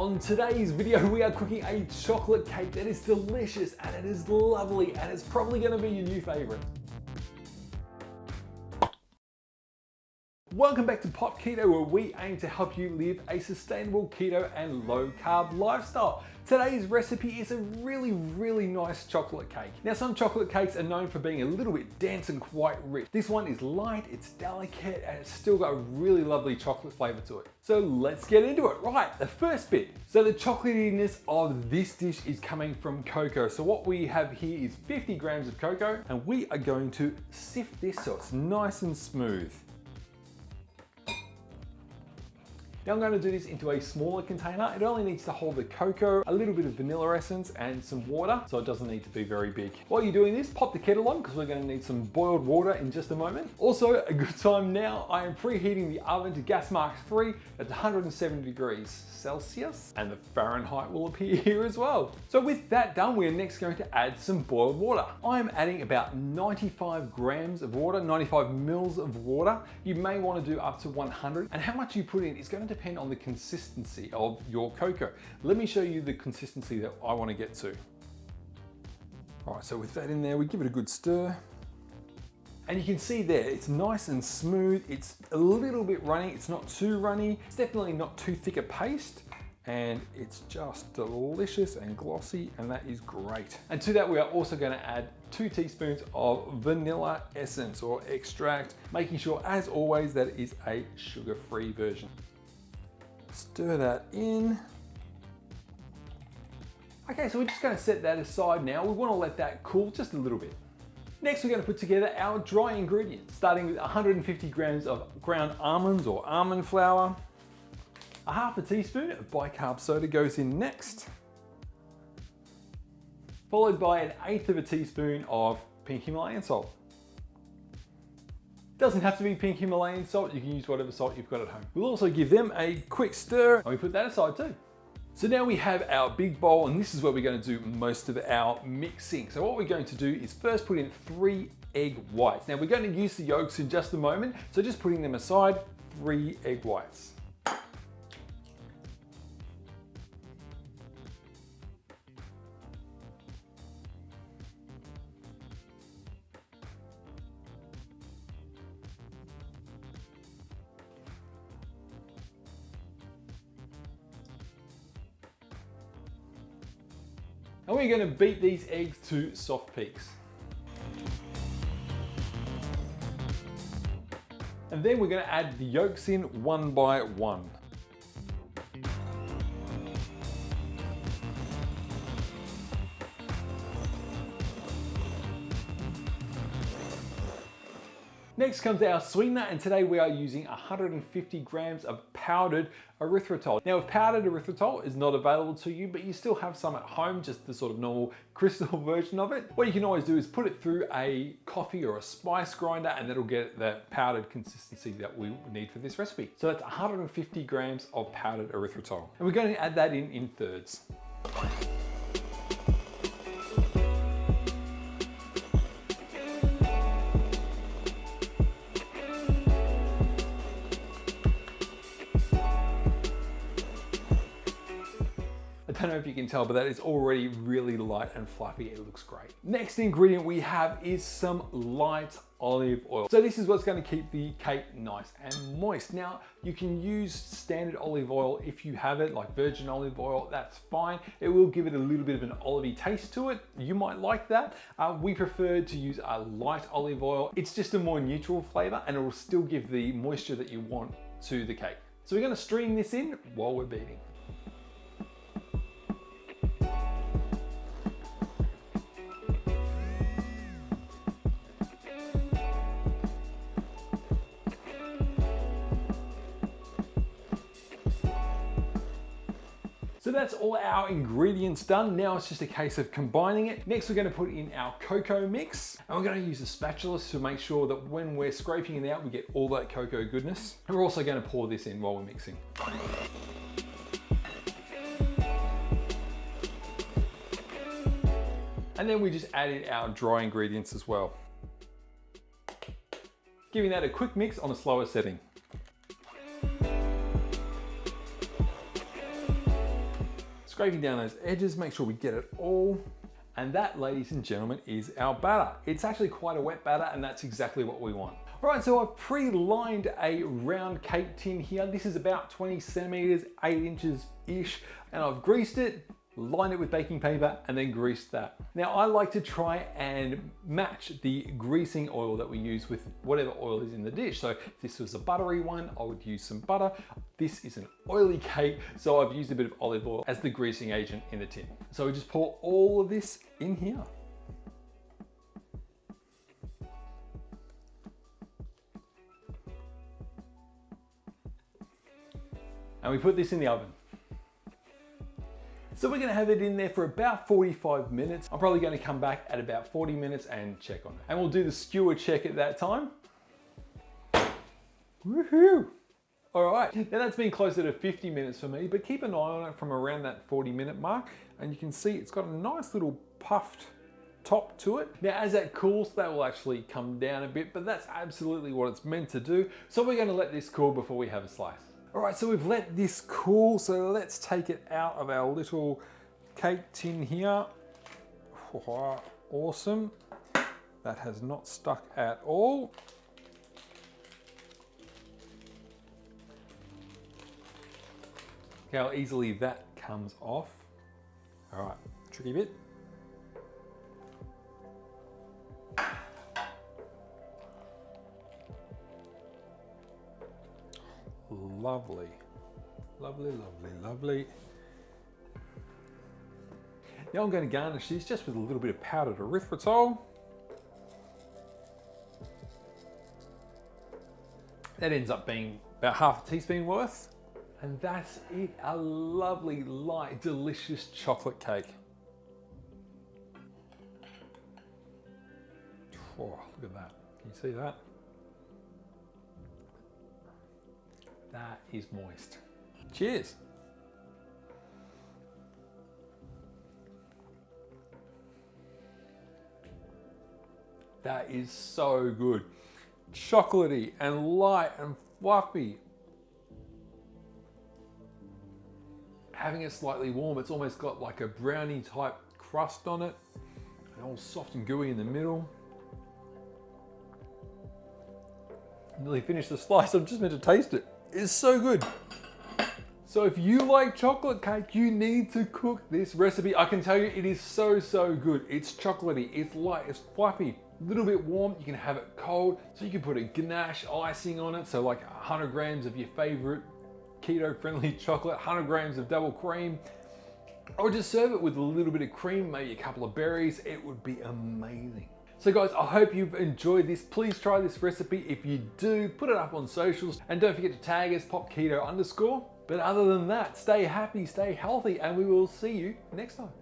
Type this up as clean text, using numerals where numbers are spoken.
On today's video, we are cooking a chocolate cake that is delicious and it is lovely and it's probably going to be your new favorite. Welcome back to Pop Keto, where we aim to help you live a sustainable keto and low carb lifestyle. Today's recipe is a really nice chocolate cake. Now, some chocolate cakes are known for being a little bit dense and quite rich. This one is light, it's delicate, and it's still got a really lovely chocolate flavor to it. So let's get into it. Right, the first bit. So the chocolatiness of this dish is coming from cocoa. So what we have here is 50 grams of cocoa, and we are going to sift this so it's nice and smooth. Now I'm going to do this into a smaller container. It only needs to hold the cocoa, a little bit of vanilla essence and some water, so it doesn't need to be very big. While you're doing this, pop the kettle on because we're going to need some boiled water in just a moment. Also, a good time now, I am preheating the oven to gas mark 3 at 170 degrees Celsius, and the Fahrenheit will appear here as well. So with that done, we're next going to add some boiled water. I am adding about 95 grams of water, 95 mils of water. You may want to do up to 100, and how much you put in is going to depend on the consistency of your cocoa. Let me show you the consistency that I want to get to. All right, so with that in there, we give it a good stir. And you can see there, it's nice and smooth. It's a little bit runny. It's not too runny. It's definitely not too thick a paste. And it's just delicious and glossy, and that is great. And to that, we are also going to add 2 teaspoons of vanilla essence or extract, making sure, as always, that it is a sugar-free version. Stir that in. Okay, so we're just going to set that aside now. We want to let that cool just a little bit. Next, we're going to put together our dry ingredients, starting with 150 grams of ground almonds or almond flour. A half a teaspoon of Bi Carb Soda goes in next, followed by an 1/8 of a teaspoon of pink Himalayan salt. Doesn't have to be pink Himalayan salt, you can use whatever salt you've got at home. We'll also give them a quick stir, and we put that aside too. So now we have our big bowl, and this is where we're going to do most of our mixing. So what we're going to do is first put in 3 egg whites. Now we're going to use the yolks in just a moment, so just putting them aside, 3 egg whites. And we're going to beat these eggs to soft peaks. And then we're going to add the yolks in one by one. Next comes our sweetener, and today we are using 150 grams of powdered erythritol. Now, if powdered erythritol is not available to you, but you still have some at home, just the sort of normal crystal version of it, what you can always do is put it through a coffee or a spice grinder, and that'll get the powdered consistency that we need for this recipe. So that's 150 grams of powdered erythritol. And we're going to add that in thirds. I don't know if you can tell, but that is already really light and fluffy. It looks great. Next ingredient we have is some light olive oil. So this is what's going to keep the cake nice and moist. Now, you can use standard olive oil if you have it, like virgin olive oil, that's fine. It will give it a little bit of an olivey taste to it. You might like that. We prefer to use a light olive oil. It's just a more neutral flavor, and it will still give the moisture that you want to the cake. So we're going to stream this in while we're beating. So that's all our ingredients done. Now it's just a case of combining it. Next, we're going to put in our cocoa mix, and we're going to use a spatula to make sure that when we're scraping it out, we get all that cocoa goodness. And we're also going to pour this in while we're mixing. And then we just added our dry ingredients as well, giving that a quick mix on a slower setting. Scraping down those edges, make sure we get it all. And that, ladies and gentlemen, is our batter. It's actually quite a wet batter, and that's exactly what we want. All right, so I've pre-lined a round cake tin here. This is about 20 centimeters, 8 inches-ish, and I've greased it, lined it with baking paper, and then greased that. Now, I like to try and match the greasing oil that we use with whatever oil is in the dish. So if this was a buttery one, I would use some butter. This is an oily cake, so I've used a bit of olive oil as the greasing agent in the tin. So we just pour all of this in here. And we put this in the oven. So we're gonna have it in there for about 45 minutes. I'm probably gonna come back at about 40 minutes and check on it. And we'll do the skewer check at that time. Woohoo! All right, now that's been closer to 50 minutes for me, but keep an eye on it from around that 40-minute mark. And you can see it's got a nice little puffed top to it. Now, as that cools, that will actually come down a bit, but that's absolutely what it's meant to do. So we're gonna let this cool before we have a slice. All right, so we've let this cool, so let's take it out of our little cake tin here. Awesome. That has not stuck at all. Look how easily that comes off. All right, tricky bit. Lovely, lovely, lovely, lovely. Now I'm going to garnish these just with a little bit of powdered erythritol. That ends up being about half a teaspoon worth. And that's it, a lovely, light, delicious chocolate cake. Oh, look at that, can you see that? That is moist. Cheers. That is so good. Chocolatey and light and fluffy. Having it slightly warm, it's almost got like a brownie type crust on it. And all soft and gooey in the middle. Nearly finished the slice, I'm just meant to taste it. It's so good. So if you like chocolate cake, you need to cook this recipe. I can tell you it is so, so good. It's chocolatey, it's light, it's fluffy, a little bit warm. You can have it cold, so you can put a ganache icing on it. So like 100 grams of your favorite keto-friendly chocolate, 100 grams of double cream, or just serve it with a little bit of cream, maybe a couple of berries. It would be amazing. So guys, I hope you've enjoyed this. Please try this recipe. If you do, put it up on socials, and don't forget to tag us popketo_. But other than that, stay happy, stay healthy, and we will see you next time.